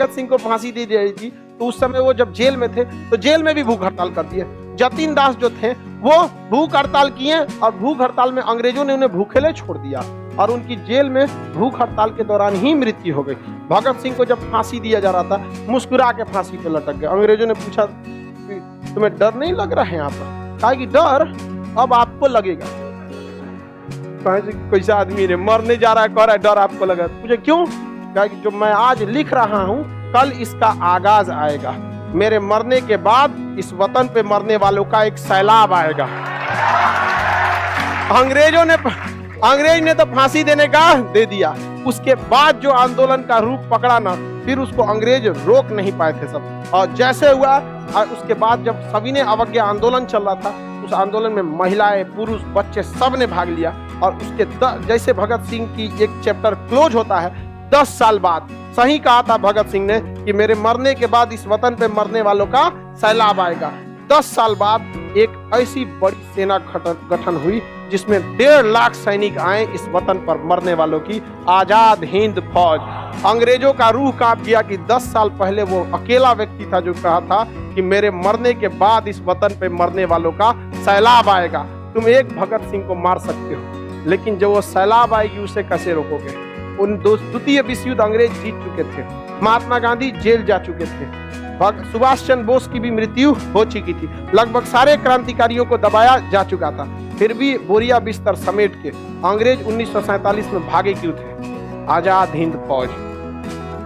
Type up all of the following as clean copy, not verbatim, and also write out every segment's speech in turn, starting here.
भगत सिंह को फांसी दी रही थी तो उस समय वो जब जेल में थे तो जेल में भी भूख हड़ताल कर दिए। जतिन दास जो थे वो भूख हड़ताल किए और भूख हड़ताल में अंग्रेजों ने उन्हें भूखेले छोड़ दिया और उनकी जेल में भूख हड़ताल के दौरान ही मृत्यु हो गई। भगत सिंह को जब फांसी दिया जा रहा था मुस्कुरा के फांसी पे लटक गए। अंग्रेजों ने पूछा तुम्हें डर नहीं लग रहा है यहाँ पर? कहा कि डर अब आपको लगेगा। कैसा आदमी ने मरने जा रहा है कह रहा है डर आपको लगा। पूछे क्यों? कहा कि जो मैं आज लिख रहा हूँ कल इसका आगाज आएगा। मेरे मरने के बाद इस वतन पे मरने वालों का एक सैलाब आएगा। अंग्रेज ने तो फांसी देने का दे दिया। उसके बाद जो आंदोलन का रूप पकड़ा ना फिर उसको अंग्रेज रोक नहीं पाए थे सब। और जैसे हुआ उसके बाद जब सविनय अवज्ञा आंदोलन चल रहा था उस आंदोलन में महिलाएं पुरुष बच्चे सब ने भाग लिया और उसके जैसे भगत सिंह की एक चैप्टर क्लोज होता है 10 साल बाद सही कहा था भगत सिंह ने कि मेरे मरने के बाद इस वतन पे मरने वालों का सैलाब आएगा। 10 साल बाद एक ऐसी बड़ी सेना गठन हुई जिसमें 1.5 लाख सैनिक आए इस वतन पर मरने वालों की आजाद हिंद फौज। अंग्रेजों का रूह कांप गया कि 10 साल पहले वो अकेला व्यक्ति था जो कहा था कि मेरे मरने के बाद इस वतन पे मरने वालों का सैलाब आएगा। तुम एक भगत सिंह को मार सकते हो लेकिन जब वो सैलाब आएगी उसे कैसे रोकोगे? उन द्वितीय विश्व युद्ध अंग्रेज जीत चुके थे। महात्मा गांधी जेल जा चुके थे। सुभाष चंद्र बोस की भी मृत्यु हो चुकी थी। लगभग सारे क्रांतिकारियों को दबाया जा चुका था। फिर भी बोरिया बिस्तर समेट के अंग्रेज 1947 में भागे क्यों थे? आजाद हिंद फौज।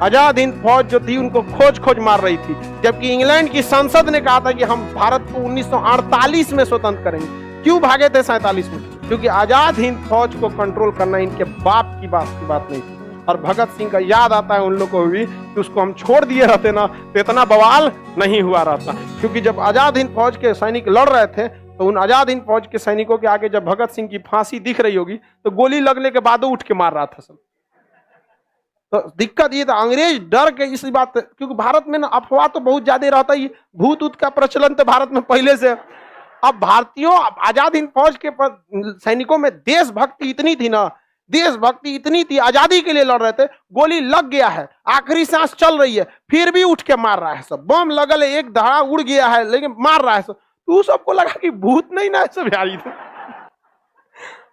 आजाद हिंद फौज जो थी उनको खोज खोज मार रही थी जबकि इंग्लैंड की संसद ने कहा था कि हम भारत को 1948 में स्वतंत्र करेंगे। क्यों भागे थे 47 में? क्योंकि आजाद हिंद फौज को कंट्रोल करना इनके बाप की बात नहीं थी। और भगत सिंह का याद आता है उन लोगों को भी कि उसको हम छोड़ दिए रहते ना तो इतना बवाल नहीं हुआ रहता। क्योंकि जब आजाद हिंद फौज के सैनिक लड़ रहे थे तो उन आजाद हिंद फौज के सैनिकों के आगे जब भगत सिंह की फांसी दिख रही होगी तो गोली लगने के बाद उठ के मार रहा था सब। तो दिक्कत ये था अंग्रेज डर के इस बात क्योंकि भारत में ना अफवाह तो बहुत ज्यादा रहता ही। भूत ऊत का प्रचलन तो भारत में पहले से। अब भारतीयों आजाद हिंद फौज के सैनिकों में देशभक्ति इतनी थी ना, देशभक्ति इतनी थी, आजादी के लिए लड़ रहे थे। गोली लग गया है, आखिरी सांस चल रही है, फिर भी उठ के मार रहा है सब। बम लगल है, एक धड़ा उड़ गया है लेकिन मार रहा है सब। तो सबको लगा कि भूत नहीं ना सब बिहारी थे।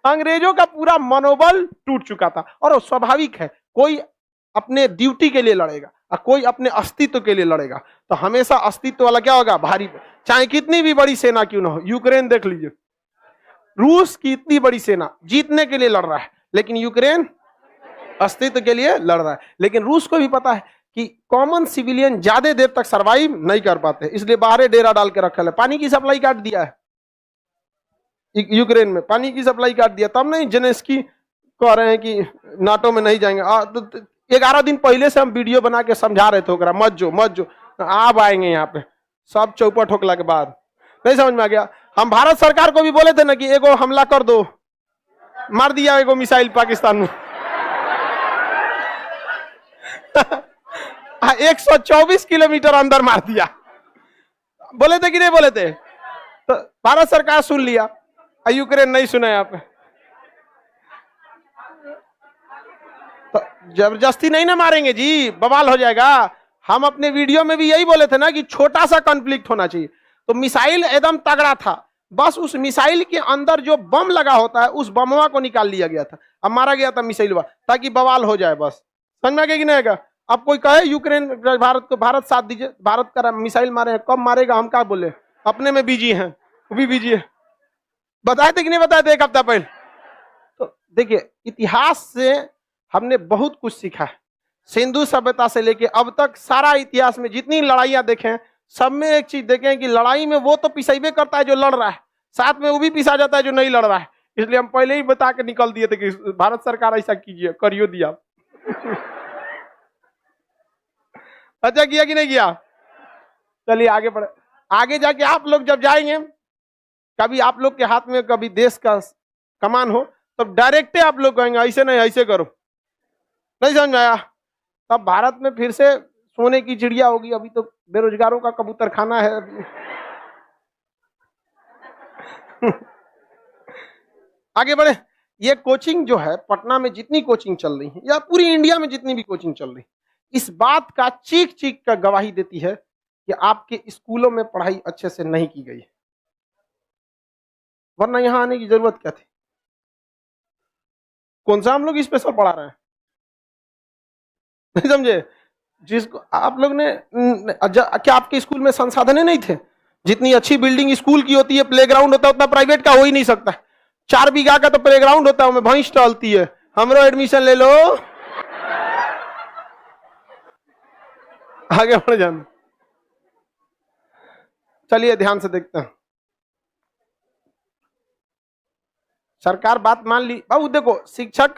अंग्रेजों का पूरा मनोबल टूट चुका था। और स्वाभाविक है कोई अपने ड्यूटी के लिए लड़ेगा और कोई अपने अस्तित्व के लिए लड़ेगा तो हमेशा अस्तित्व वाला क्या होगा? भारी। चाहे कितनी भी बड़ी सेना क्यों ना हो। यूक्रेन देख लीजिए, रूस की इतनी बड़ी सेना जीतने के लिए लड़ रहा है लेकिन यूक्रेन अस्तित्व के लिए लड़ रहा है। लेकिन रूस को भी पता है कि कॉमन सिविलियन ज्यादा देर तक सरवाइव नहीं कर पाते इसलिए बाहर डेरा डाल के रखा है। पानी की सप्लाई काट दिया है यूक्रेन में, पानी की सप्लाई काट दिया। तब नहीं जेलेंस्की कह रहे हैं कि नाटो में नहीं जाएंगे। 11 दिन पहले से हम वीडियो बना के समझा रहे थे मत जो आप आएंगे यहाँ पे। सब चौपट ठोकला के बाद नहीं समझ में आ गया। हम भारत सरकार को भी बोले थे ना कि एगो हमला कर दो, मार दिया एगो मिसाइल पाकिस्तान में। 124 किलोमीटर अंदर मार दिया। बोले थे कि नहीं बोले थे? तो भारत सरकार सुन लिया, यूक्रेन नहीं सुना यहाँ पे। तो जबरदस्ती नहीं ना मारेंगे जी, बवाल हो जाएगा। हम अपने वीडियो में भी यही बोले थे ना कि छोटा सा कॉन्फ्लिक्ट होना चाहिए। तो मिसाइल एकदम तगड़ा था, बस उस मिसाइल के अंदर जो बम लगा होता है उस बमवा को निकाल लिया गया था, अब मारा गया था मिसाइल ताकि बवाल हो जाए। बस समझ में आ गया कि नहीं आएगा? अब कोई कहे यूक्रेन भारत को, भारत साथ दीजिए, भारत का मिसाइल मारे हैं, कब मारेगा हम क्या बोले? अपने में बिजी हैं, वो भी बिजी है। बताए थे कि नहीं बताए थे एक हफ्ता पहले? तो देखिए इतिहास से हमने बहुत कुछ सीखा है। सिंधु सभ्यता से लेके अब तक सारा इतिहास में जितनी लड़ाइयां देखें सब में एक चीज देखें कि लड़ाई में वो तो पिसाइबे करता है जो लड़ रहा है, साथ में वो भी पिसा जाता है जो नहीं लड़ रहा है। इसलिए हम पहले ही बता के निकल दिए थे कि भारत सरकार ऐसा कीजिए, करियो दिया। अच्छा किया कि नहीं किया? चलिए आगे बढ़े। आगे जाके आप लोग जब जाएंगे, कभी आप लोग के हाथ में कभी देश का कमान हो तब डायरेक्ट आप लोग कहेंगे ऐसे नहीं ऐसे करो, नहीं समझ में आया? तब भारत में फिर से सोने की चिड़िया होगी। अभी तो बेरोजगारों का कबूतर खाना है। आगे बढ़े। ये कोचिंग जो है पटना में जितनी कोचिंग चल रही है या पूरी इंडिया में जितनी भी कोचिंग चल रही है, इस बात का चीख चीख कर गवाही देती है कि आपके स्कूलों में पढ़ाई अच्छे से नहीं की गई है, वरना यहां आने की जरूरत क्या थी? कौन सा हम लोग स्पेशल पढ़ा रहे हैं? नहीं समझे? जिसको आप लोग ने क्या आपके स्कूल में संसाधन नहीं थे? जितनी अच्छी बिल्डिंग स्कूल की होती है, प्लेग्राउंड होता है, उतना प्राइवेट का हो ही नहीं सकता। 4 बीघा का तो प्लेग्राउंड होता है, उसमें भैंस टहलती है। हमरो एडमिशन ले लो, आगे बढ़ जाना। चलिए ध्यान से देखते हैं। सरकार बात मान ली। बाबू देखो, शिक्षक का